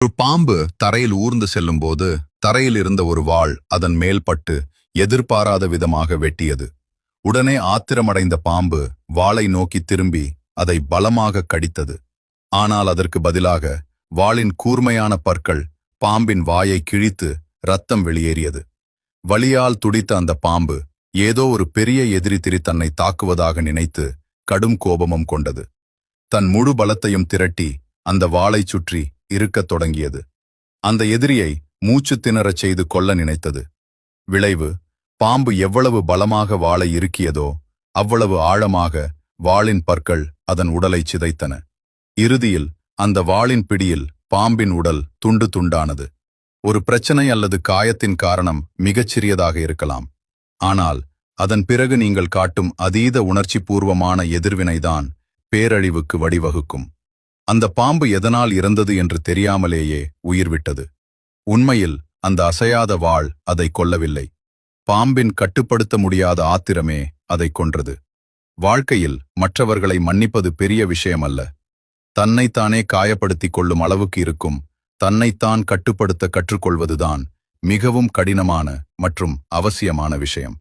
ஒரு பாம்பு தரையில் ஊர்ந்து செல்லும்போது தரையில் இருந்த ஒரு வாள் அதன் மேல் பட்டு எதிர்பாராத விதமாக வெட்டியது. உடனே ஆத்திரமடைந்த பாம்பு வாளை நோக்கி திரும்பி அதை பலமாக கடித்தது. ஆனால் அதற்கு பதிலாக வாளின் கூர்மையான பற்கள் பாம்பின் வாயை கிழித்து ரத்தம் வெளியேறியது. வலியால் துடித்த அந்த பாம்பு ஏதோ ஒரு பெரிய எதிரி தன்னை தாக்குவதாக நினைத்து கடும் கோபமும் கொண்டது. தன் முழு பலத்தையும் திரட்டி அந்த வாளைச் சுற்றி இருக்கத் தொடங்கியது. அந்த எதிரியை மூச்சு திணறச் செய்து கொல்ல நினைத்தது. விளைவு, பாம்பு எவ்வளவு பலமாக வாளை இறுக்கியதோ அவ்வளவு ஆழமாக வாளின் பற்கள் அதன் உடலைச் சிதைத்தன. இறுதியில் அந்த வாளின் பிடியில் பாம்பின் உடல் துண்டு துண்டானது. ஒரு பிரச்சனை அல்லது காயத்தின் காரணம் மிகச் சிறியதாக இருக்கலாம். ஆனால் அதன் பிறகு நீங்கள் காட்டும் அதீத உணர்ச்சிபூர்வமான எதிர்வினைதான் பேரழிவுக்கு வழிவகுக்கும். அந்த பாம்பு எதனால் இறந்தது என்று தெரியாமலேயே உயிர்விட்டது. உண்மையில் அந்த அசையாத வாள் அதை கொல்லவில்லை. பாம்பின் கட்டுப்படுத்த முடியாத ஆத்திரமே அதை கொன்றது. வாழ்க்கையில் மற்றவர்களை மன்னிப்பது பெரிய விஷயமல்ல. தன்னைத்தானே காயப்படுத்திக் கொள்ளும் அளவுக்கு இருக்கும் தன்னைத்தான் கட்டுப்படுத்த கற்றுக்கொள்வதுதான் மிகவும் கடினமான மற்றும் அவசியமான விஷயம்.